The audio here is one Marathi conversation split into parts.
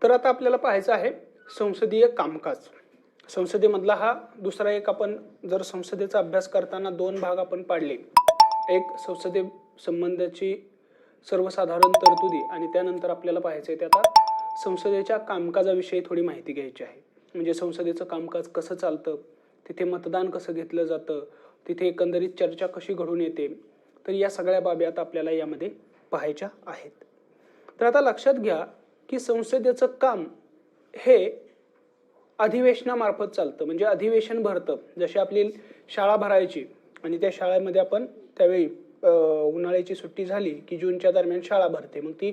तर आता आपल्याला पाहायचं आहे संसदीय कामकाज. संसदेमधला हा दुसरा एक आपण जर संसदेचा अभ्यास करताना दोन भाग आपण पाडले. एक संसदे संबंधाची सर्वसाधारण तरतुदी आणि त्यानंतर आपल्याला पाहायचं आहे ते आता संसदेच्या कामकाजाविषयी थोडी माहिती घ्यायची आहे. म्हणजे संसदेचं कामकाज कसं चालतं, तिथे मतदान कसं घेतलं जातं, तिथे एकंदरीत चर्चा कशी घडून येते, तर या सगळ्या बाबी आता आपल्याला यामध्ये पाहायच्या आहेत. तर आता लक्षात घ्या की संसदेचं काम हे अधिवेशनामार्फत चालतं. म्हणजे अधिवेशन भरतं. जशी आपली शाळा भरायची आणि त्या शाळेमध्ये आपण त्यावेळी उन्हाळ्याची सुट्टी झाली की जूनच्या दरम्यान शाळा भरते, मग ती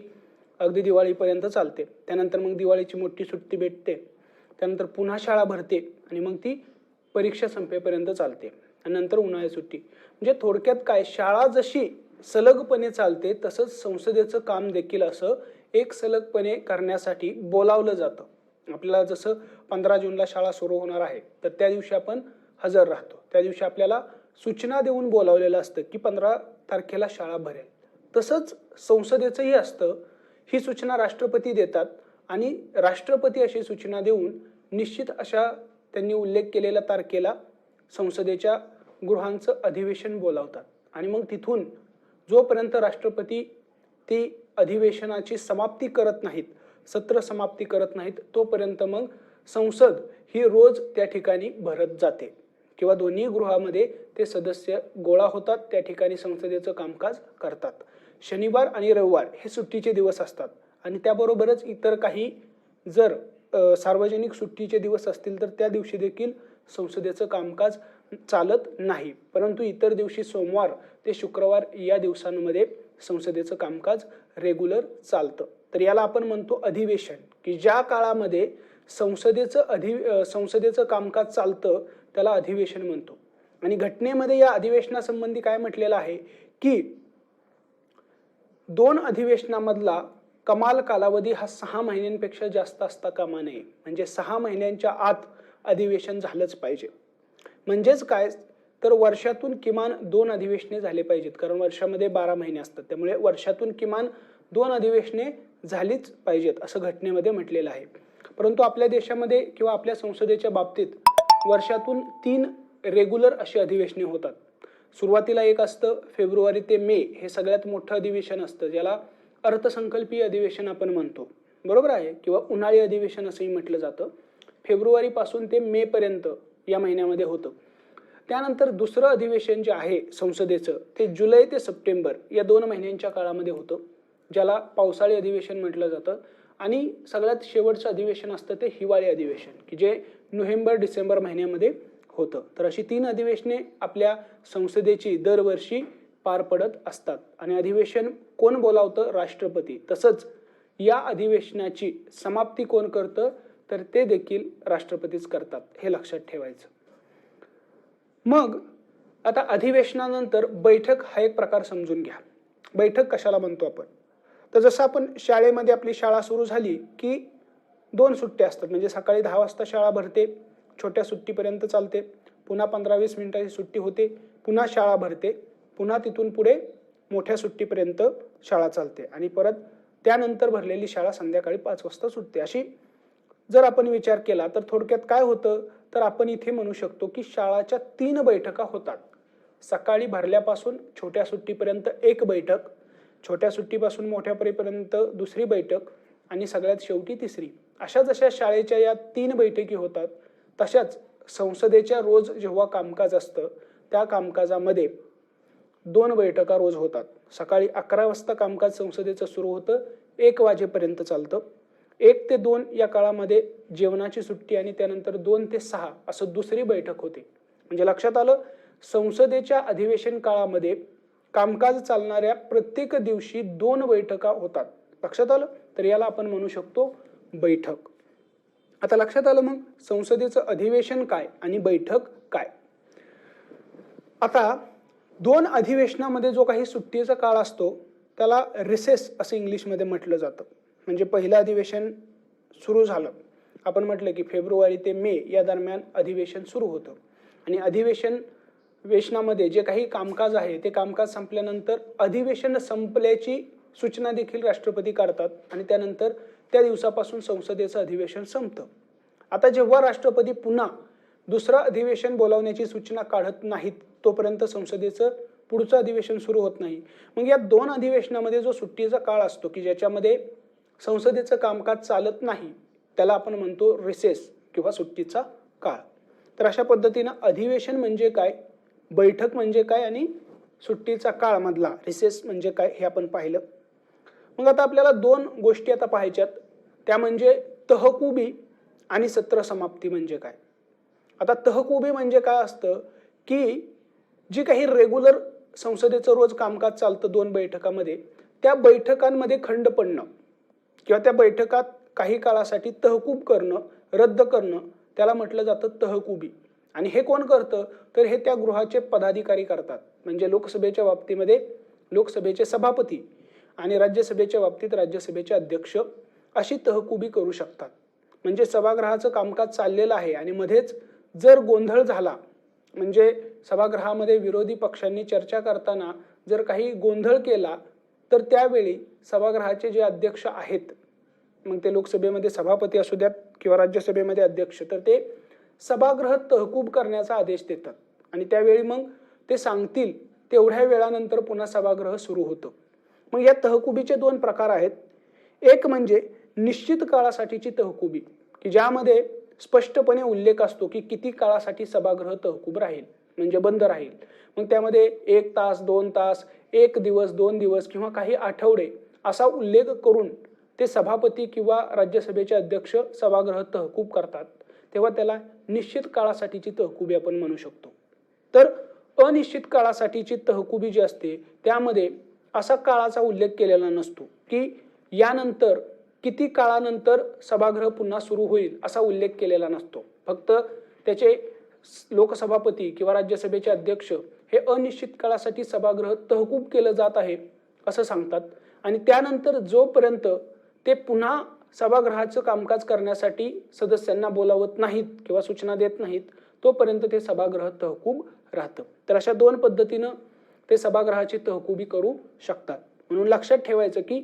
अगदी दिवाळीपर्यंत चालते. त्यानंतर मग दिवाळीची मोठी सुट्टी भेटते, त्यानंतर पुन्हा शाळा भरते आणि मग ती परीक्षा संपेपर्यंत चालते आणि नंतर उन्हाळी सुट्टी. म्हणजे थोडक्यात काय, शाळा जशी सलगपणे चालते तसंच संसदेचं काम देखील असं एक सलगपणे करण्यासाठी बोलावलं जातं. आपल्याला जसं 15 जूनला शाळा सुरू होणार आहे तर त्या दिवशी आपण हजर राहतो, त्या दिवशी आपल्याला सूचना देऊन बोलावलेलं असतं की 15 तारखेला शाळा भरेल. तसंच संसदेचंही असतं. ही सूचना राष्ट्रपती देतात आणि राष्ट्रपती अशी सूचना देऊन निश्चित अशा त्यांनी उल्लेख केलेल्या तारखेला संसदेच्या गृहांचं अधिवेशन बोलावतात आणि मग तिथून जोपर्यंत राष्ट्रपती ती अधिवेशनाची समाप्ती करत नाहीत, सत्र समाप्ती करत नाहीत, तोपर्यंत मग संसद ही रोज त्या ठिकाणी भरत जाते किंवा दोन्ही गृहामध्ये ते सदस्य गोळा होतात, त्या ठिकाणी संसदेचं कामकाज करतात. शनिवार आणि रविवार हे सुट्टीचे दिवस असतात आणि त्याबरोबरच इतर काही जर सार्वजनिक सुट्टीचे दिवस असतील तर त्या दिवशी देखील संसदेचं कामकाज चालत नाही. परंतु इतर दिवशी सोमवार ते शुक्रवार या दिवसांमध्ये संसदेचं कामकाज रेग्युलर चालतं. तर याला आपण म्हणतो अधिवेशन, की ज्या काळामध्ये संसदेचं कामकाज चालतं त्याला अधिवेशन म्हणतो. आणि घटनेमध्ये या अधिवेशनासंबंधी काय म्हटलेलं आहे की 2 अधिवेशनामधला कमाल कालावधी हा 6 महिन्यांपेक्षा जास्त असता कामा नये. म्हणजे 6 महिन्यांच्या आत अधिवेशन झालंच पाहिजे. म्हणजेच काय, तर वर्षातून किमान 2 अधिवेशने झाले पाहिजेत, कारण वर्षामध्ये 12 महिने असतात. त्यामुळे वर्षातून किमान 2 अधिवेशने झालीच पाहिजेत असं घटनेमध्ये म्हटलेलं आहे. परंतु आपल्या देशामध्ये किंवा आपल्या संसदेच्या बाबतीत वर्षातून 3 रेग्युलर अशी अधिवेशने होतात. सुरुवातीला एक असतं फेब्रुवारी ते मे, हे सगळ्यात मोठं अधिवेशन असतं, ज्याला अर्थसंकल्पीय अधिवेशन आपण म्हणतो, बरोबर आहे, किंवा उन्हाळी अधिवेशन असंही म्हटलं जातं. फेब्रुवारीपासून ते मे पर्यंत या महिन्यामध्ये होतं. त्यानंतर दुसरं अधिवेशन जे आहे संसदेचं ते जुलै ते सप्टेंबर या 2 महिन्यांच्या काळामध्ये होतं, ज्याला पावसाळी अधिवेशन म्हटलं जातं. आणि सगळ्यात शेवटचं अधिवेशन असतं ते हिवाळी अधिवेशन, की जे नोव्हेंबर डिसेंबर महिन्यामध्ये होतं. तर अशी 3 अधिवेशने आपल्या संसदेची दरवर्षी पार पडत असतात. आणि अधिवेशन कोण बोलावतं? राष्ट्रपती. तसंच या अधिवेशनाची समाप्ती कोण करतं? तर ते देखील राष्ट्रपतीच करतात, हे लक्षात ठेवायचं. मग आता अधिवेशनानंतर बैठक हा एक प्रकार समजून घ्या. बैठक कशाला म्हणतो आपण? तर जसं आपण शाळेमध्ये आपली शाळा सुरू झाली की 2 सुट्ट्या असतात. म्हणजे सकाळी 10 वाजता शाळा भरते, छोट्या सुट्टीपर्यंत चालते, पुन्हा 15-20 मिनिटाची सुट्टी होते, पुन्हा शाळा भरते, पुन्हा तिथून पुढे मोठ्या सुट्टीपर्यंत शाळा चालते आणि परत त्यानंतर भरलेली शाळा संध्याकाळी 5 वाजता सुटते. अशी जर आपण विचार केला तर थोडक्यात काय होतं, तर आपण इथे म्हणू शकतो की शाळाच्या 3 बैठका होतात. सकाळी भरल्यापासून छोट्या सुट्टीपर्यंत एक बैठक, छोट्या सुट्टीपासून मोठ्या पर्यंत दुसरी बैठक आणि सगळ्यात शेवटी तिसरी. अशा जशा शाळेच्या या 3 बैठकी होतात तशाच संसदेच्या रोज जेव्हा कामकाज असतं त्या कामकाजामध्ये 2 बैठका रोज होतात. सकाळी 11 वाजता कामकाज संसदेचं सुरू होतं, 1 वाजेपर्यंत चालतं. 1 ते 2 या काळामध्ये जेवणाची सुट्टी आणि त्यानंतर 2 ते 6 असं दुसरी बैठक होते. म्हणजे लक्षात आलं, संसदेच्या अधिवेशन काळामध्ये कामकाज चालणाऱ्या प्रत्येक दिवशी 2 बैठका होतात. लक्षात आलं? तर याला आपण म्हणू शकतो बैठक. आता लक्षात आलं मग संसदेचं अधिवेशन काय आणि बैठक काय. आता 2 अधिवेशनामध्ये जो काही सुट्टीचा काळ असतो त्याला रिसेस असं इंग्लिशमध्ये म्हटलं जातं. म्हणजे पहिलं अधिवेशन सुरू झालं, आपण म्हटलं की फेब्रुवारी ते मे या दरम्यान अधिवेशन सुरू होतं आणि अधिवेशनामध्ये जे काही कामकाज आहे ते कामकाज संपल्यानंतर अधिवेशन संपल्याची सूचना देखील राष्ट्रपती काढतात आणि त्यानंतर त्या दिवसापासून संसदेचं अधिवेशन संपतं. आता जेव्हा राष्ट्रपती पुन्हा दुसरं अधिवेशन बोलावण्याची सूचना काढत नाहीत तोपर्यंत संसदेचं पुढचं अधिवेशन सुरू होत नाही. मग या 2 अधिवेशनामध्ये जो सुट्टीचा काळ असतो की ज्याच्यामध्ये संसदेचं कामकाज चालत नाही त्याला आपण म्हणतो रिसेस किंवा सुट्टीचा काळ. तर अशा पद्धतीनं अधिवेशन म्हणजे काय, बैठक म्हणजे काय आणि सुट्टीचा काळ मधला रिसेस म्हणजे काय हे आपण पाहिलं. मग आता आपल्याला 2 गोष्टी आता पाहायच्यात, त्या म्हणजे तहकुबी आणि सत्र समाप्ती म्हणजे काय. आता तहकुबी म्हणजे काय असतं की जी काही रेग्युलर संसदेचं रोज कामकाज चालतं 2 बैठकांमध्ये, त्या बैठकांमध्ये खंड पडणं किंवा त्या बैठकात काही काळासाठी तहकूब करणं, रद्द करणं त्याला म्हटलं जातं तहकुबी. आणि हे कोण करतं तर हे त्या गृहाचे पदाधिकारी करतात. म्हणजे लोकसभेच्या बाबतीमध्ये लोकसभेचे सभापती आणि राज्यसभेच्या बाबतीत राज्यसभेचे अध्यक्ष अशी तहकुबी करू शकतात. म्हणजे सभागृहाचं कामकाज चाललेलं आहे आणि मध्येच जर गोंधळ झाला, म्हणजे सभागृहामध्ये विरोधी पक्षांनी चर्चा करताना जर काही गोंधळ केला तर त्यावेळी सभागृहाचे जे अध्यक्ष आहेत, मग ते लोकसभेमध्ये सभापती असू द्यात किंवा राज्यसभेमध्ये अध्यक्ष, तर ते सभागृह तहकूब करण्याचा आदेश देतात आणि त्यावेळी मग ते सांगतील तेवढ्या वेळानंतर पुन्हा सभागृह सुरू होतं. मग या तहकुबीचे 2 प्रकार आहेत. एक म्हणजे निश्चित काळासाठीची तहकुबी की ज्यामध्ये स्पष्टपणे उल्लेख असतो की किती काळासाठी सभागृह तहकूब राहील म्हणजे बंद राहील. मग त्यामध्ये 1 तास, 2 तास, 1 दिवस, 2 दिवस किंवा काही आठवडे असा उल्लेख करून ते सभापती किंवा राज्यसभेचे अध्यक्ष सभागृह तहकूब करतात, तेव्हा त्याला निश्चित काळासाठीची तहकुबी आपण म्हणू शकतो. तर अनिश्चित काळासाठीची तहकुबी जी असते त्यामध्ये असा काळाचा उल्लेख केलेला नसतो की यानंतर किती काळानंतर सभागृह पुन्हा सुरू होईल असा उल्लेख केलेला नसतो. फक्त त्याचे लोकसभापती किंवा राज्यसभेचे अध्यक्ष हे अनिश्चित काळासाठी सभागृह तहकूब केलं जात आहे असं सांगतात आणि त्यानंतर जोपर्यंत ते पुन्हा सभागृहाचं कामकाज करण्यासाठी सदस्यांना बोलावत नाहीत किंवा सूचना देत नाहीत तोपर्यंत ते सभागृह तहकूब राहतं. तर अशा 2 पद्धतीनं ते सभागृहाची तहकुबी करू शकतात. म्हणून लक्षात ठेवायचं की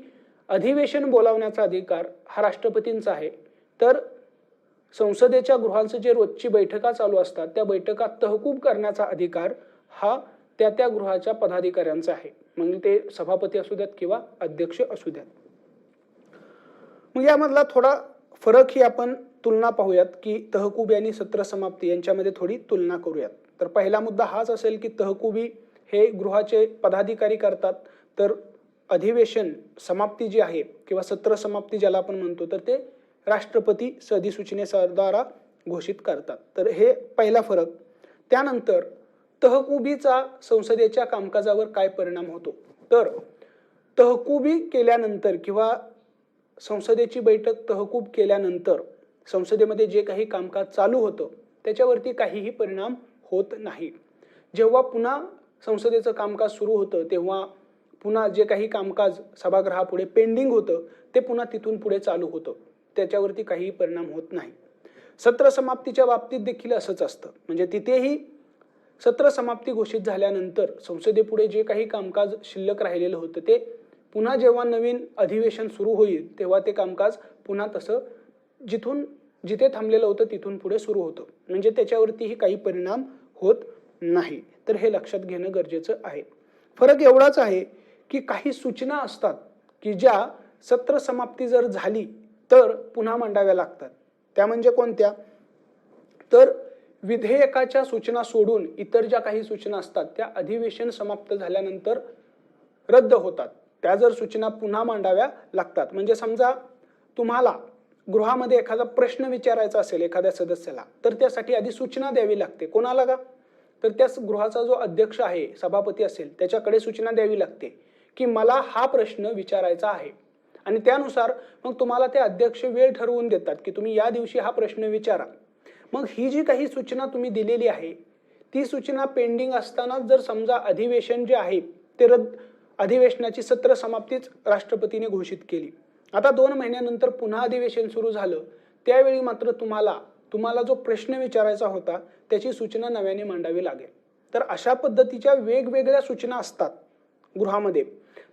अधिवेशन बोलावण्याचा अधिकार हा राष्ट्रपतींचा आहे, तर संसदेच्या गृहांचं जे रोजची बैठका चालू असतात त्या बैठका तहकूब करण्याचा अधिकार हा त्या गृहाच्या पदाधिकाऱ्यांचा आहे. मग ते सभापती असू द्यात किंवा अध्यक्ष असू द्यात. मग यामधला थोडा फरक ही आपण तुलना पाहूयात की तहकुबी आणि सत्र समाप्ती यांच्यामध्ये थोडी तुलना करूयात. तर पहिला मुद्दा हाच असेल की तहकुबी हे गृहाचे पदाधिकारी करतात, तर अधिवेशन समाप्ती जी आहे किंवा सत्र समाप्ती ज्याला आपण म्हणतो तर ते राष्ट्रपती अधिसूचनेद्वारा घोषित करतात. तर हे पहिला फरक. त्यानंतर तहकुबीचा संसदेच्या कामकाजावर काय परिणाम होतो, तर तहकुबी केल्यानंतर किंवा संसदेची बैठक तहकूब केल्यानंतर संसदेमध्ये जे काही कामकाज चालू होतं त्याच्यावरती काहीही परिणाम होत नाही. जेव्हा पुन्हा संसदेचं कामकाज सुरू होतं तेव्हा पुन्हा जे काही कामकाज सभागृहापुढे पेंडिंग होतं ते पुन्हा तिथून पुढे चालू होतं, त्याच्यावरती काहीही परिणाम होत नाही. सत्र समाप्तीच्या बाबतीत देखील असंच असतं. म्हणजे तिथेही सत्र समाप्ती घोषित झाल्यानंतर संसदेपुढे जे काही कामकाज शिल्लक राहिलेलं होतं ते पुन्हा जेव्हा नवीन अधिवेशन सुरू होईल तेव्हा ते कामकाज पुन्हा तसं जिथे थांबलेलं होतं तिथून पुढे सुरू होतं. म्हणजे त्याच्यावरतीही काही परिणाम होत नाही. तर हे लक्षात घेणं गरजेचं आहे. फरक एवढाच आहे की काही सूचना असतात की ज्या सत्र समाप्ती जर झाली तर पुन्हा मांडाव्या लागतात. त्या म्हणजे कोणत्या, तर विधेयकाच्या सूचना सोडून इतर ज्या काही सूचना असतात त्या अधिवेशन समाप्त झाल्यानंतर रद्द होतात. त्या जर सूचना पुन्हा मांडाव्या लागतात. म्हणजे समजा तुम्हाला गृहामध्ये एखादा प्रश्न विचारायचा असेल एखाद्या सदस्याला तर त्यासाठी आधी सूचना द्यावी लागते. कोणाला का, तर त्या गृहाचा जो अध्यक्ष आहे सभापती असेल त्याच्याकडे सूचना द्यावी लागते की मला हा प्रश्न विचारायचा आहे आणि त्यानुसार मग तुम्हाला ते अध्यक्ष वेळ ठरवून देतात की तुम्ही या दिवशी हा प्रश्न विचारा. मग ही जी काही सूचना तुम्ही दिलेली आहे ती सूचना पेंडिंग असताना जर समजा अधिवेशन जे आहे ते अधिवेशनाची सत्र समाप्तीच राष्ट्रपतीने घोषित केली, आता 2 महिन्यानंतर पुन्हा अधिवेशन सुरू झालं, त्यावेळी मात्र तुम्हाला जो प्रश्न विचारायचा होता त्याची सूचना नव्याने मांडावी लागेल. तर अशा पद्धतीच्या वेगवेगळ्या सूचना असतात गृहामध्ये.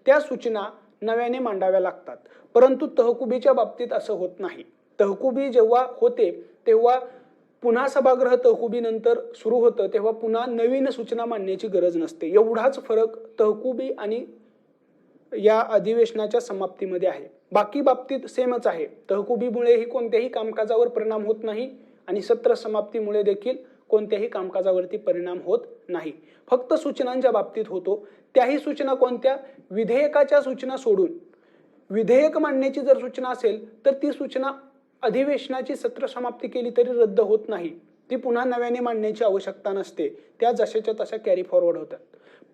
त्या सूचना नव्याने मांडाव्या लागतात. परंतु तहकुबीच्या बाबतीत असं होत नाही. तहकुबी जेव्हा होते तेव्हा पुन्हा सभागृह तहकुबीनंतर सुरू होतं तेव्हा पुन्हा नवीन सूचना मांडण्याची गरज नसते. एवढाच फरक तहकुबी आणि या अधिवेशनाच्या समाप्तीमध्ये आहे. बाकी बाबतीत सेमच आहे. तहकुबीमुळेही कोणत्याही कामकाजावर परिणाम होत नाही आणि सत्र समाप्तीमुळे देखील कोणत्याही कामकाजावरती परिणाम होत नाही. फक्त सूचनांच्या बाबतीत होतो. त्याही सूचना कोणत्या? विधेयकाच्या सूचना सोडून विधेयक मांडण्याची जर सूचना असेल तर ती सूचना अधिवेशनाची सत्र समाप्ती केली तरी रद्द होत नाही. ती पुन्हा नव्याने मांडण्याची आवश्यकता नसते. त्या जशाच्या तशा कॅरी फॉरवर्ड होतात.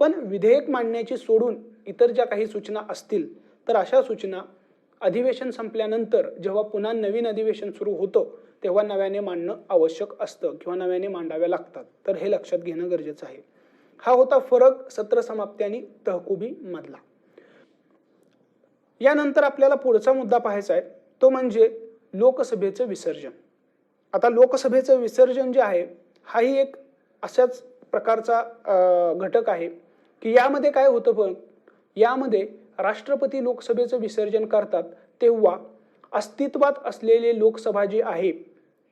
पण विधेयक मांडण्याची सोडून इतर ज्या काही सूचना असतील तर अशा सूचना अधिवेशन संपल्यानंतर जेव्हा पुन्हा नवीन अधिवेशन सुरू होतं तेव्हा नव्याने मांडणं आवश्यक असतं किंवा नव्याने मांडाव्या लागतात. तर हे लक्षात घेणं गरजेचं आहे. हा होता फरक सत्र समाप्ती आणि तहकुबी मधला. यानंतर आपल्याला पुढचा मुद्दा पाहायचा आहे तो म्हणजे लोकसभेचं विसर्जन. आता लोकसभेचं विसर्जन जे आहे हाही एक अशाच प्रकारचा घटक आहे की यामध्ये काय होतं. पण यामध्ये राष्ट्रपती लोकसभेचं विसर्जन करतात तेव्हा अस्तित्वात असलेली लोकसभा जी आहे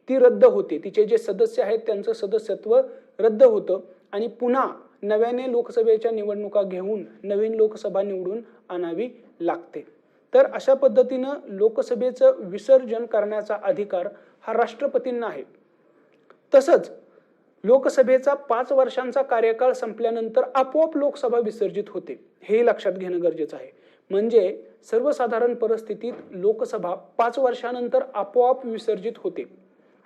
ती रद्द होते. तिचे जे सदस्य आहेत त्यांचं सदस्यत्व रद्द होतं आणि पुन्हा नव्याने लोकसभेच्या निवडणुका घेऊन नवीन लोकसभा निवडून आणावी लागते. तर अशा पद्धतीनं लोकसभेचं विसर्जन करण्याचा अधिकार हा राष्ट्रपतींना आहे. तसंच लोकसभेचा 5 वर्षांचा कार्यकाळ संपल्यानंतर आपोआप लोकसभा विसर्जित होते. हे लक्षात घेणं गरजेचं आहे. म्हणजे सर्वसाधारण परिस्थितीत लोकसभा 5 वर्षानंतर आपोआप विसर्जित होते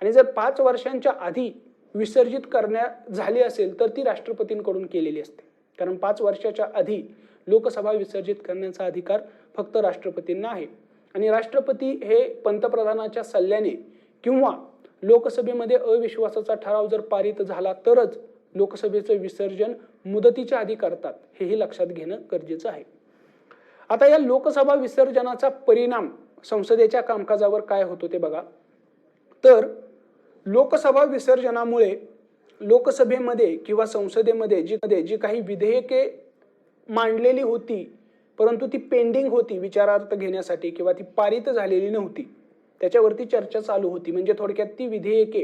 आणि जर 5 वर्षांच्या आधी विसर्जित करण्यात झाली असेल तर ती राष्ट्रपतींकडून केलेली असते. कारण 5 वर्षाच्या आधी लोकसभा विसर्जित करण्याचा अधिकार फक्त राष्ट्रपतींना आहे आणि राष्ट्रपती हे पंतप्रधानाच्या सल्ल्याने किंवा लोकसभेमध्ये अविश्वासाचा ठराव जर पारित झाला तरच लोकसभेचं विसर्जन मुदतीच्या आधी करतात. हेही लक्षात घेणं गरजेचं आहे. आता या लोकसभा विसर्जनाचा परिणाम संसदेच्या कामकाजावर काय होतो ते बघा. तर लोकसभा विसर्जनामुळे लोकसभेमध्ये किंवा संसदेमध्ये जी काही विधेयके मांडलेली होती परंतु ती पेंडिंग होती विचारार्थ घेण्यासाठी किंवा ती पारित झालेली नव्हती त्याच्यावरती चर्चा चालू होती. म्हणजे थोडक्यात ती विधेयके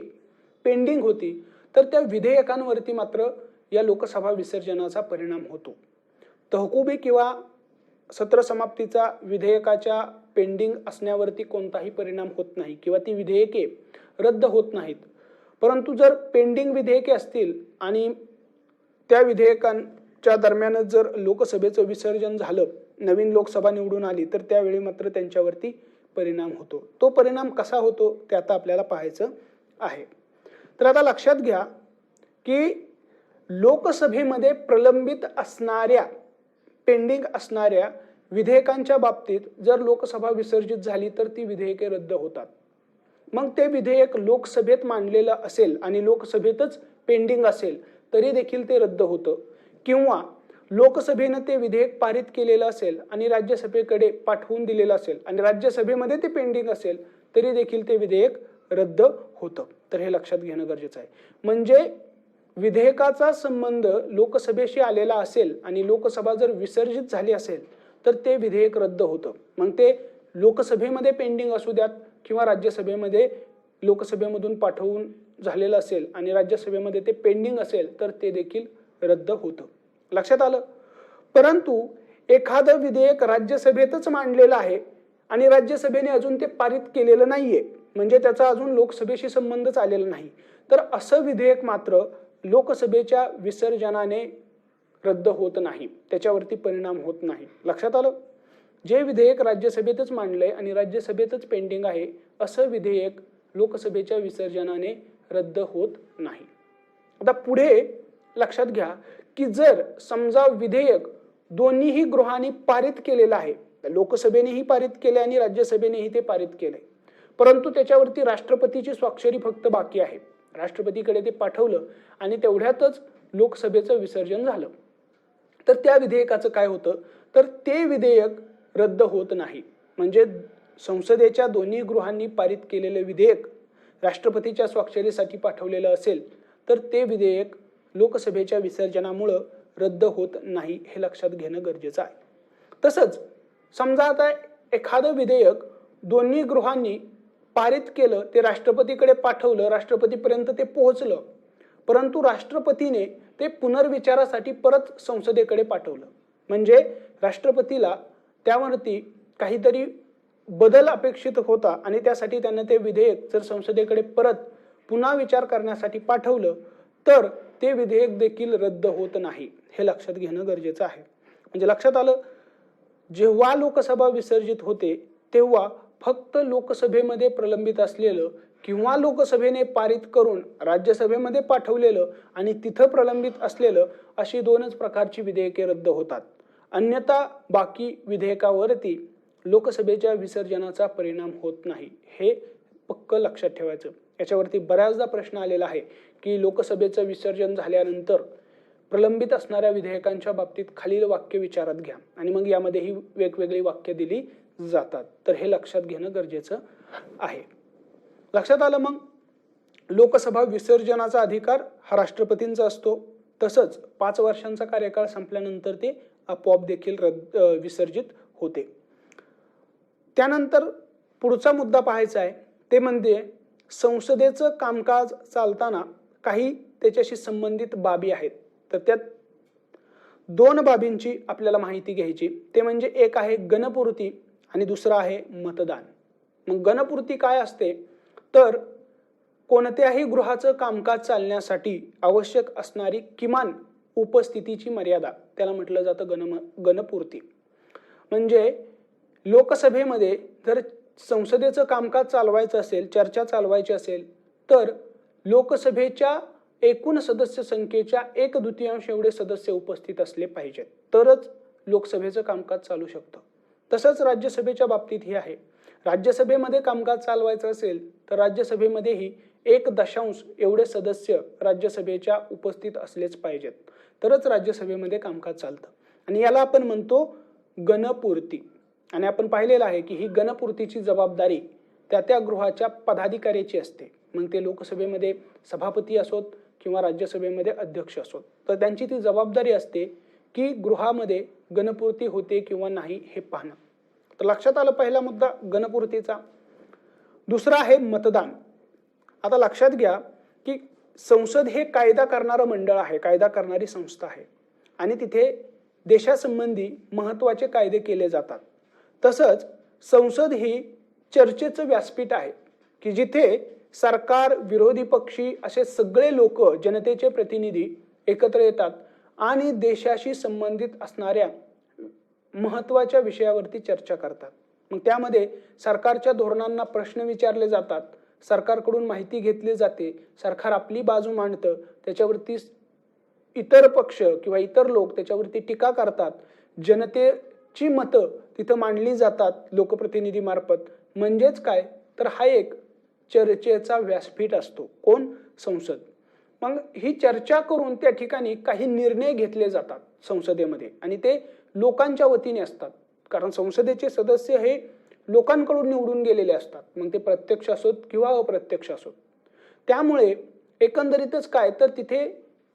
पेंडिंग होती तर त्या विधेयकांवरती मात्र या लोकसभा विसर्जनाचा परिणाम होतो. तहकुबी किंवा सत्र समाप्तीचा विधेयकाच्या पेंडिंग असण्यावरती कोणताही परिणाम होत नाही किंवा ती विधेयके रद्द होत नाहीत. परंतु जर पेंडिंग विधेयके असतील आणि त्या विधेयकांच्या दरम्यानच जर लोकसभेचं विसर्जन झालं नवीन लोकसभा निवडून आली तर त्यावेळी मात्र त्यांच्यावरती परिणाम होतो. तो परिणाम कसा होतो ते आता आपल्याला पाहायचं आहे. तर आता लक्षात घ्या की लोकसभेमध्ये प्रलंबित असणाऱ्या पेंडिंग असणाऱ्या विधेयकांच्या बाबतीत जर लोकसभा विसर्जित झाली तर ती विधेयके रद्द होतात. मग ते विधेयक लोकसभेत मांडलेलं असेल आणि लोकसभेतच पेंडिंग असेल तरी देखील ते रद्द होतं किंवा लोकसभेनं ते विधेयक पारित केलेलं असेल आणि राज्यसभेकडे पाठवून दिलेलं असेल आणि राज्यसभेमध्ये ते पेंडिंग असेल तरी देखील ते विधेयक रद्द होतं. तर हे लक्षात घेणं गरजेचं आहे. म्हणजे विधेयकाचा संबंध लोकसभेशी आलेला असेल आणि लोकसभा जर विसर्जित झाली असेल तर ते विधेयक रद्द होतं. मग ते लोकसभेमध्ये पेंडिंग असू द्यात किंवा राज्यसभेमध्ये लोकसभेमधून पाठवून झालेलं असेल आणि राज्यसभेमध्ये ते पेंडिंग असेल तर ते देखील रद्द होतं. लक्षात आलं. परंतु एखादं विधेयक राज्यसभेतच मांडलेलं आहे आणि राज्यसभेने अजून ते पारित केलेलं नाहीये म्हणजे त्याचा अजून लोकसभेशी संबंधच आलेला नाही तर असं विधेयक मात्र लोकसभेच्या विसर्जनाने रद्द होत नाही. त्याच्यावरती परिणाम होत नाही. लक्षात आलं. जे विधेयक राज्यसभेतच मांडलंय आणि राज्यसभेतच पेंडिंग आहे असं विधेयक लोकसभेच्या विसर्जनाने रद्द होत नाही. आता पुढे लक्षात घ्या की जर समजा विधेयक दोन्हीही गृहांनी पारित केलेलं आहे लोकसभेनेही पारित केले आणि राज्यसभेनेही ते पारित केले परंतु त्याच्यावरती राष्ट्रपतीची स्वाक्षरी फक्त बाकी आहे. राष्ट्रपतीकडे ते पाठवलं आणि तेवढ्यातच लोकसभेचं विसर्जन झालं तर त्या विधेयकाचं काय होतं तर ते विधेयक रद्द होत नाही. म्हणजे संसदेच्या दोन्ही गृहांनी पारित केलेलं विधेयक राष्ट्रपतीच्या स्वाक्षरीसाठी पाठवलेलं असेल तर ते विधेयक लोकसभेच्या विसर्जनामुळे रद्द होत नाही. हे लक्षात घेणं गरजेचं आहे. तसंच समजा आता एखादं विधेयक दोन्ही गृहांनी पारित केलं, ते राष्ट्रपतीकडे पाठवलं, राष्ट्रपतीपर्यंत ते पोहोचलं, परंतु राष्ट्रपतीने ते पुनर्विचारासाठी परत संसदेकडे पाठवलं. म्हणजे राष्ट्रपतीला त्यावरती काहीतरी बदल अपेक्षित होता आणि त्यासाठी त्यांना ते विधेयक जर संसदेकडे परत पुन्हा विचार करण्यासाठी पाठवलं तर ते विधेयक देखील रद्द होत नाही. हे लक्षात घेणं गरजेचं आहे. म्हणजे लक्षात आलं, जेव्हा लोकसभा विसर्जित होते तेव्हा फक्त लोकसभेमध्ये प्रलंबित असलेलं किंवा लोकसभेने पारित करून राज्यसभेमध्ये पाठवलेलं आणि तिथं प्रलंबित असलेलं अशी दोनच प्रकारची विधेयके रद्द होतात. अन्यथा बाकी विधेयकावरती लोकसभेच्या विसर्जनाचा परिणाम होत नाही. हे पक्क लक्षात ठेवायचं. याच्यावरती बऱ्याचदा प्रश्न आलेला आहे की लोकसभेचं विसर्जन झाल्यानंतर प्रलंबित असणाऱ्या विधेयकांच्या बाबतीत खालील वाक्य विचारात घ्या आणि मग यामध्ये ही वेगवेगळी वाक्य दिली जातात. तर हे लक्षात घेणं गरजेचं आहे. लक्षात आलं. मग लोकसभा विसर्जनाचा अधिकार हा राष्ट्रपतींचा असतो. तसंच 5 वर्षांचा कार्यकाळ संपल्यानंतर ते आपोआप देखील विसर्जित होते. त्यानंतर पुढचा मुद्दा पाहायचा आहे ते म्हणजे संसदेचं कामकाज चालताना काही त्याच्याशी संबंधित बाबी आहेत. तर त्यात 2 बाबींची आपल्याला माहिती घ्यायची. ते म्हणजे एक आहे गणपूर्ती आणि दुसरा आहे मतदान. मग गणपूर्ती काय असते तर कोणत्याही गृहाचं कामकाज चालण्यासाठी आवश्यक असणारी किमान उपस्थितीची मर्यादा, त्याला म्हटलं जातं गणपूर्ती. म्हणजे लोकसभेमध्ये जर संसदेचं कामकाज चालवायचं असेल, चर्चा चालवायची असेल तर लोकसभेच्या एकूण सदस्य संख्येच्या 1/2 एवढे सदस्य उपस्थित असले पाहिजेत, तरच लोकसभेचं कामकाज चालू शकतं. तसंच राज्यसभेच्या बाबतीत हे आहे. राज्यसभेमध्ये कामकाज चालवायचं असेल तर राज्यसभेमध्येही 1 एवढे सदस्य राज्यसभेच्या उपस्थित असलेच पाहिजेत, तरच राज्यसभेमध्ये कामकाज चालतं. आणि याला आपण म्हणतो गणपूर्ती. आणि आपण पाहिलेलं आहे की ही गणपूर्तीची जबाबदारी त्या गृहाच्या पदाधिकाऱ्याची असते. मग ते लोकसभेमध्ये सभापती असोत किंवा राज्यसभेमध्ये अध्यक्ष असोत, तर त्यांची ती जबाबदारी असते की गृहामध्ये गणपूर्ती होते किंवा नाही हे पाहणं. तर लक्षात आलं पहिला मुद्दा गणपूर्तीचा. दुसरा आहे मतदान. आता लक्षात घ्या की संसद हे कायदा करणारं मंडळ आहे, कायदा करणारी संस्था आहे आणि तिथे देशासंबंधी महत्त्वाचे कायदे केले जातात. तसंच संसद ही चर्चेचं व्यासपीठ आहे की जिथे सरकार, विरोधी पक्षी असे सगळे लोक, जनतेचे प्रतिनिधी एकत्र येतात आणि देशाशी संबंधित असणाऱ्या महत्त्वाच्या विषयावरती चर्चा करतात. मग त्यामध्ये सरकारच्या धोरणांना प्रश्न विचारले जातात, सरकारकडून माहिती घेतली जाते, सरकार आपली बाजू मांडतं, त्याच्यावरती इतर पक्ष किंवा इतर लोक त्याच्यावरती टीका करतात, जनतेची मतं तिथं मांडली जातात लोकप्रतिनिधी मार्फत. म्हणजेच काय तर हा एक चर्चेचा व्यासपीठ असतो. कोण? संसद. मग ही चर्चा करून त्या ठिकाणी काही निर्णय घेतले जातात संसदेमध्ये आणि ते लोकांच्या वतीने असतात. कारण संसदेचे सदस्य हे लोकांकडून निवडून गेलेले असतात, मग ते प्रत्यक्ष असोत किंवा अप्रत्यक्ष असोत. त्यामुळे एकंदरीतच काय तर तिथे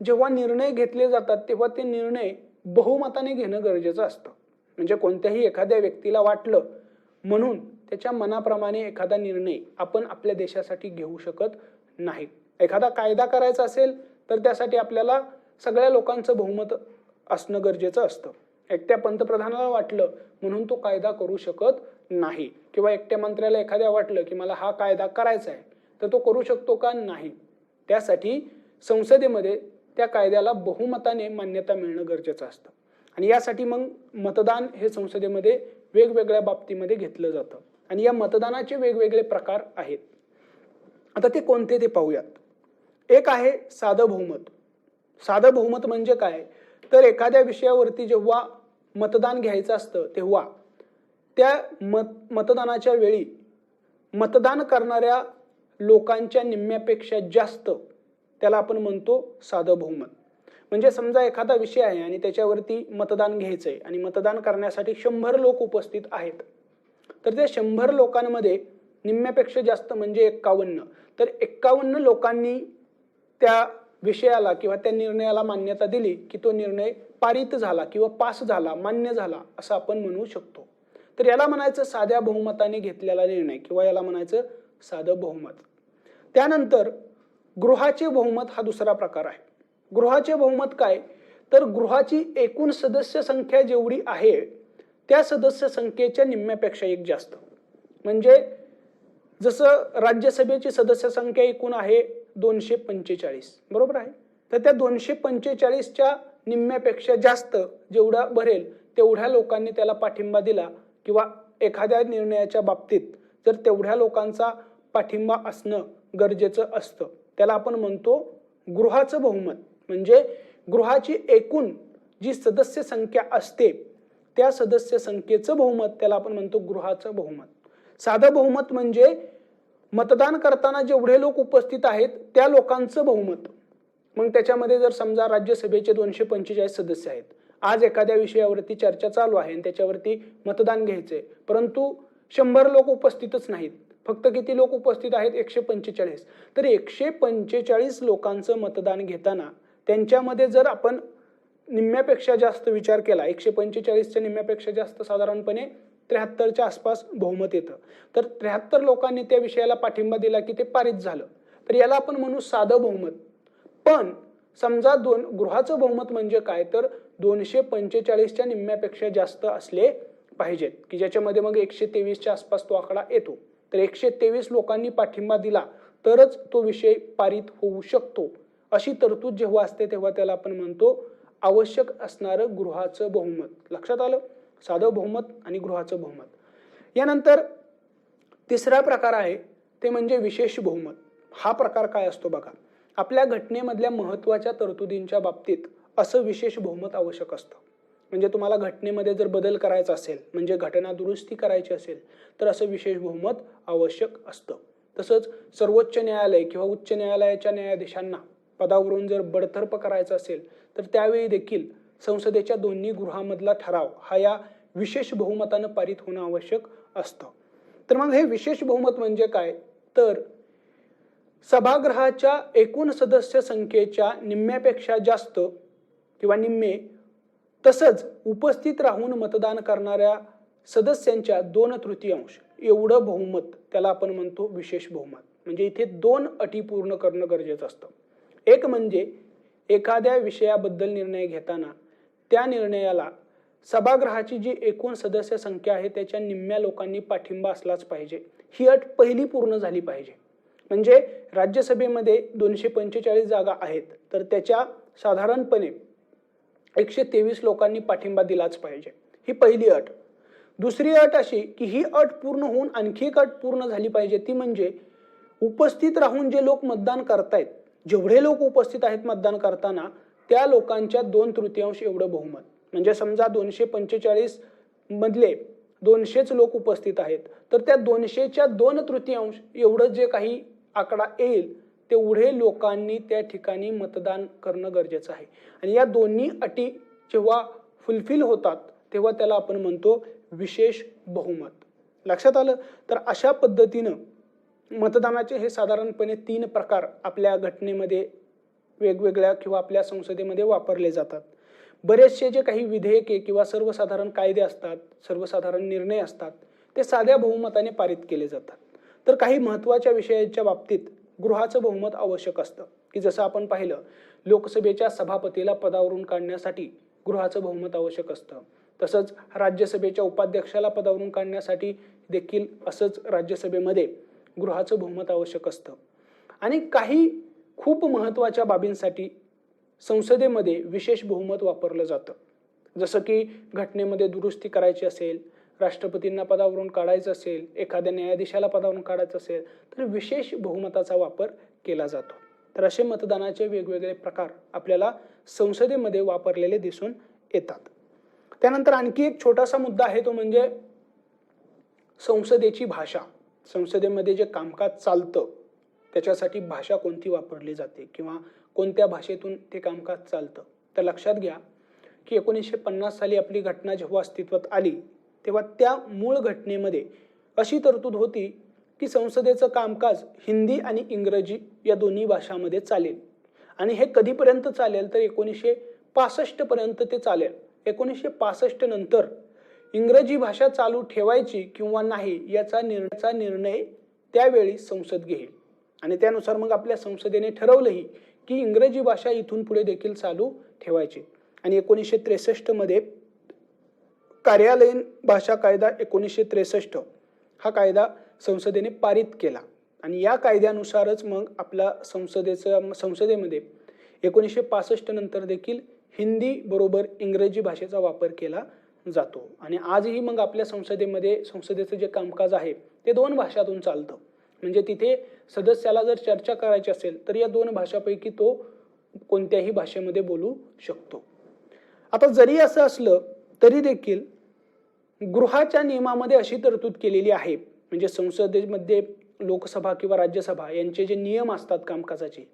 जेव्हा निर्णय घेतले जातात तेव्हा ते निर्णय बहुमताने घेणं गरजेचं असतं. म्हणजे कोणत्याही एखाद्या व्यक्तीला वाटलं म्हणून त्याच्या मनाप्रमाणे एखादा निर्णय आपण आपल्या देशासाठी घेऊ शकत नाही. एखादा कायदा करायचा असेल तर त्यासाठी आपल्याला सगळ्या लोकांचं बहुमत असणं गरजेचं असतं. एकट्या पंतप्रधानाला वाटलं म्हणून तो कायदा करू शकत नाही, किंवा एकट्या मंत्र्याला एखाद्या वाटलं की मला हा कायदा करायचा आहे तर तो करू शकतो का? नाही. त्यासाठी संसदेमध्ये त्या कायद्याला बहुमताने मान्यता मिळणं गरजेचं असतं. आणि यासाठी मग मतदान हे संसदेमध्ये वेगवेगळ्या बाबतीमध्ये घेतलं जातं आणि या मतदानाचे वेगवेगळे प्रकार आहेत. आता ते कोणते ते पाहूयात. एक आहे साधं बहुमत. साधं बहुमत म्हणजे काय तर एखाद्या विषयावरती जेव्हा मतदान घ्यायचं असतं तेव्हा त्या मतदानाच्या वेळी मतदान करणाऱ्या लोकांच्या निम्म्यापेक्षा जास्त, त्याला आपण म्हणतो साधं बहुमत. म्हणजे समजा एखादा विषय आहे आणि त्याच्यावरती मतदान घ्यायचंय आणि मतदान करण्यासाठी 100 लोक उपस्थित आहेत, तर त्या 100 लोकांमध्ये निम्म्यापेक्षा जास्त म्हणजे 51, तर 51 लोकांनी त्या विषयाला किंवा त्या निर्णयाला मान्यता दिली की तो निर्णय पारित झाला किंवा पास झाला, मान्य झाला असं आपण म्हणू शकतो. तर याला म्हणायचं साध्या बहुमताने घेतलेला निर्णय किंवा याला म्हणायचं साधं बहुमत. त्यानंतर गृहाचे बहुमत हा दुसरा प्रकार आहे. गृहाचे बहुमत काय, तर गृहाची एकूण सदस्य संख्या जेवढी आहे त्या सदस्य संख्येच्या निम्म्यापेक्षा एक जास्त. म्हणजे जसं राज्यसभेची सदस्य संख्या एकूण आहे 245, बरोबर आहे, तर त्या 245च्या निम्म्यापेक्षा जास्त जेवढा भरेल तेवढ्या लोकांनी त्याला पाठिंबा दिला किंवा एखाद्या निर्णयाच्या बाबतीत जर तेवढ्या लोकांचा पाठिंबा असणं गरजेचं असतं त्याला आपण म्हणतो गृहाचं बहुमत. म्हणजे गृहाची एकूण जी सदस्य संख्या असते त्या सदस्य संख्येचं बहुमत त्याला आपण म्हणतो गृहाचं बहुमत. साधं बहुमत म्हणजे मतदान करताना जेवढे लोक उपस्थित आहेत त्या लोकांचं बहुमत. मग त्याच्यामध्ये जर समजा राज्यसभेचे 245 सदस्य आहेत, आज एखाद्या विषयावरती चर्चा चालू आहे आणि त्याच्यावरती मतदान घ्यायचंय, परंतु 100 लोक उपस्थितच नाहीत, फक्त किती लोक उपस्थित आहेत 145. तर 145 लोकांचं मतदान घेताना त्यांच्यामध्ये जर आपण निम्म्यापेक्षा जास्त विचार केला, 145च्या निम्म्यापेक्षा जास्त साधारणपणे 73च्या आसपास बहुमत येतं, तर 73 लोकांनी त्या विषयाला पाठिंबा दिला की ते पारित झालं, तर याला आपण म्हणू साधं बहुमत. पण समजा गृहाचं बहुमत म्हणजे काय, तर 245च्या निम्म्यापेक्षा जास्त असले पाहिजेत की ज्याच्यामध्ये मग 123च्या आसपास तो आकडा येतो. तर 123 लोकांनी पाठिंबा दिला तरच तो विषय पारित होऊ शकतो. अशी तरतूद जेव्हा असते तेव्हा त्याला आपण म्हणतो आवश्यक असणारं गृहाचं बहुमत. लक्षात आलं, साधं बहुमत आणि गृहाचं बहुमत. यानंतर तिसरा प्रकार आहे ते म्हणजे विशेष बहुमत. हा प्रकार काय असतो बघा, आपल्या घटनेमधल्या महत्त्वाच्या तरतुदींच्या बाबतीत असं विशेष बहुमत आवश्यक असतं. म्हणजे तुम्हाला घटनेमध्ये जर बदल करायचा असेल, म्हणजे घटना दुरुस्ती करायची असेल तर असं विशेष बहुमत आवश्यक असतं. तसंच सर्वोच्च न्यायालय किंवा उच्च न्यायालयाच्या न्यायाधीशांना पदावरून जर बडतर्फ करायचं असेल तर त्यावेळी देखील संसदेच्या दोन्ही गृहामधला ठराव हा या विशेष बहुमतानं पारित होणं आवश्यक असतं. तर मग हे विशेष बहुमत म्हणजे काय, तर सभागृहाच्या एकूण सदस्य संख्येच्या निम्म्यापेक्षा जास्त किंवा निम्मे, तसंच उपस्थित राहून मतदान करणाऱ्या सदस्यांच्या 2/3 एवढं बहुमत त्याला आपण म्हणतो विशेष बहुमत. म्हणजे इथे 2 अटी पूर्ण करणं गरजेचं असतं. एक म्हणजे एखाद्या विषयाबद्दल निर्णय घेताना त्या निर्णयाला सभागृहाची जी एकूण सदस्य संख्या आहे त्याच्या निम्म्या लोकांनी पाठिंबा असलाच पाहिजे. ही अट पहिली पूर्ण झाली पाहिजे. म्हणजे राज्यसभेमध्ये 245 जागा आहेत तर त्याच्या साधारणपणे 123 लोकांनी पाठिंबा दिलाच पाहिजे, ही पहिली अट. दुसरी अट अशी की ही अट पूर्ण होऊन आणखी एक अट पूर्ण झाली पाहिजे, ती म्हणजे उपस्थित राहून जे लोक मतदान करतायत, जेवढे लोक उपस्थित आहेत मतदान करताना त्या लोकांच्या 2/3 एवढं बहुमत. म्हणजे समजा 245 मधले 200च लोक उपस्थित आहेत तर त्या 200च्या 2/3 एवढं जे काही आकडा येईल तेवढे लोकांनी त्या ठिकाणी मतदान करणं गरजेचं आहे. आणि या दोन्ही अटी जेव्हा फुलफिल होतात तेव्हा त्याला आपण म्हणतो विशेष बहुमत. लक्षात आलं, तर अशा पद्धतीनं मतदानाचे हे साधारणपणे 3 प्रकार आपल्या घटनेमध्ये वेगवेगळ्या किंवा आपल्या संसदेमध्ये वापरले जातात. बरेचसे जे काही विधेयके किंवा सर्वसाधारण कायदे असतात, सर्वसाधारण निर्णय असतात, ते साध्या बहुमताने पारित केले जातात. तर काही महत्त्वाच्या विषयाच्या बाबतीत गृहाचं बहुमत आवश्यक असतं की जसं आपण पाहिलं, लोकसभेच्या सभापतीला पदावरून काढण्यासाठी गृहाचं बहुमत आवश्यक असतं. तसंच राज्यसभेच्या उपाध्यक्षाला पदावरून काढण्यासाठी देखील असंच राज्यसभेमध्ये गृहाचं बहुमत आवश्यक असतं. आणि काही खूप महत्त्वाच्या बाबींसाठी संसदेमध्ये विशेष बहुमत वापरलं जातं. जसं की घटनेमध्ये दुरुस्ती करायची असेल, राष्ट्रपतींना पदावरून काढायचं असेल, एखाद्या न्यायाधीशाला पदावरून काढायचं असेल तर विशेष बहुमताचा वापर केला जातो. तर असे मतदानाचे वेगवेगळे प्रकार आपल्याला संसदेमध्ये वापरलेले दिसून येतात. त्यानंतर आणखी एक छोटासा मुद्दा आहे तो म्हणजे संसदेची भाषा. संसदेमध्ये जे कामकाज चालतं त्याच्यासाठी भाषा कोणती वापरली जाते किंवा कोणत्या भाषेतून ते कामकाज चालतं. तर लक्षात घ्या की 1950 साली आपली घटना जेव्हा अस्तित्वात आली तेव्हा त्या मूळ घटनेमध्ये अशी तरतूद होती की संसदेचं कामकाज हिंदी आणि इंग्रजी या दोन्ही भाषांमध्ये चालेल. आणि हे कधीपर्यंत चालेल तर 1965 पर्यंत ते चालेल. 1965 नंतर इंग्रजी भाषा चालू ठेवायची किंवा नाही याचा निर्णय त्यावेळी संसद घेईल. आणि त्यानुसार मग आपल्या संसदेने ठरवलंही की इंग्रजी भाषा इथून पुढे देखील चालू ठेवायची. आणि 1963 मध्ये कार्यालयीन भाषा कायदा 1963 हा कायदा संसदेने पारित केला. आणि या कायद्यानुसारच मग आपला संसदेमध्ये 1965 नंतर देखील हिंदी बरोबर इंग्रजी भाषेचा वापर केला जातो. आणि आजही मग आपल्या संसदेचं जे कामकाज आहे ते 2 भाषातून चालतं. म्हणजे तिथे सदस्याला जर चर्चा करायची असेल तर या 2 भाषापैकी तो कोणत्याही भाषेमध्ये बोलू शकतो. आता जरी असं असलं तरी देखील गृहाच्या नियमामध्ये अशी तरतूद केलेली आहे, म्हणजे संसदेमध्ये लोकसभा किंवा राज्यसभा यांचे जे नियम असतात कामकाजाचे,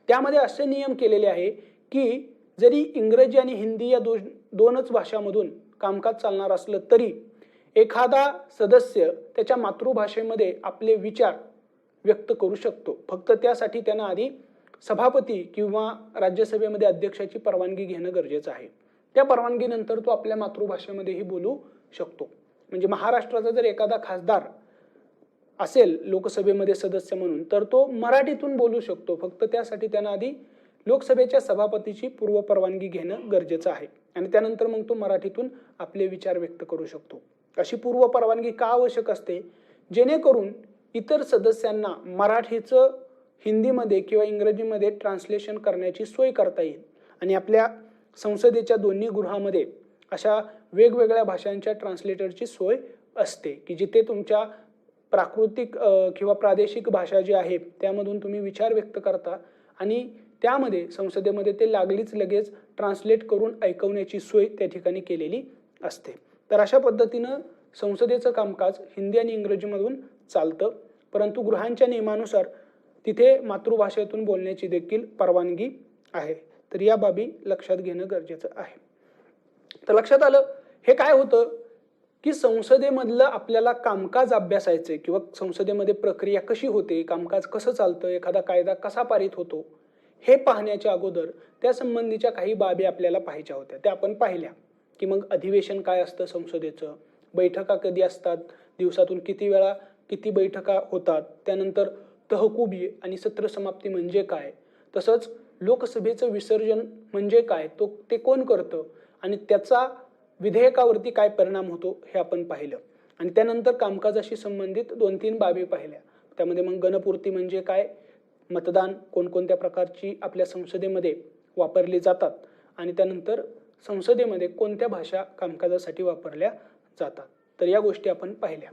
त्यामध्ये असे नियम केलेले आहे की जरी इंग्रजी आणि हिंदी या दोनच भाषांमधून कामकाज चालणार असलं तरी एखादा सदस्य त्याच्या मातृभाषेमध्ये आपले विचार व्यक्त करू शकतो. फक्त त्यासाठी त्यांना आधी सभापती किंवा राज्यसभेमध्ये अध्यक्षाची परवानगी घेणं गरजेचं आहे. त्या परवानगीनंतर तो आपल्या मातृभाषेमध्येही बोलू शकतो. म्हणजे महाराष्ट्राचा जर एखादा खासदार असेल लोकसभेमध्ये सदस्य म्हणून तर तो मराठीतून बोलू शकतो. फक्त त्यासाठी त्यांना आधी लोकसभेच्या सभापतीची पूर्व परवानगी घेणं गरजेचं आहे आणि त्यानंतर मग तो मराठीतून आपले विचार व्यक्त करू शकतो. अशी पूर्व परवानगी का आवश्यक असते? जेणेकरून इतर सदस्यांना मराठीचं हिंदीमध्ये किंवा इंग्रजीमध्ये ट्रान्सलेशन करण्याची सोय करता येईल. आणि आपल्या संसदेच्या दोन्ही गृहामध्ये अशा वेगवेगळ्या भाषांच्या ट्रान्सलेटरची सोय असते की जिथे तुमच्या प्राकृतिक किंवा प्रादेशिक भाषा जी आहे त्यामधून तुम्ही विचार व्यक्त करता आणि त्यामध्ये संसदेमध्ये ते लगेच ट्रान्सलेट करून ऐकवण्याची सोय त्या ठिकाणी केलेली असते. तर अशा पद्धतीनं संसदेचं कामकाज हिंदी आणि इंग्रजीमधून चालतं, परंतु गृहांच्या नियमानुसार तिथे मातृभाषेतून बोलण्याची देखील परवानगी आहे. तर या बाबी लक्षात घेणं गरजेचं आहे. तर लक्षात आलं हे काय होतं की संसदेमधलं आपल्याला कामकाज अभ्यासायचंय किंवा संसदेमध्ये प्रक्रिया कशी होते, कामकाज कसं चालतं, एखादा कायदा कसा पारित होतो हे पाहण्याच्या अगोदर त्या संबंधीच्या काही बाबी आपल्याला पाहायच्या होत्या. त्या आपण पाहिल्या की मग अधिवेशन काय असतं संसदेचं, बैठका कधी असतात, दिवसातून किती वेळा किती बैठका होतात, त्यानंतर तहकुबी आणि सत्र समाप्ती म्हणजे काय, तसंच लोकसभेचं विसर्जन म्हणजे काय, ते कोण करतं आणि त्याचा विधेयकावरती काय परिणाम होतो हे आपण पाहिलं. आणि त्यानंतर कामकाजाशी संबंधित 2-3 बाबी पाहिल्या. त्यामध्ये मग गणपूर्ती म्हणजे काय, मतदान कोणकोणत्या प्रकारची आपल्या संसदेमध्ये वापरली जातात आणि त्यानंतर संसदेमध्ये कोणत्या भाषा कामकाजासाठी वापरल्या जातात. तर या गोष्टी आपण पाहिल्या.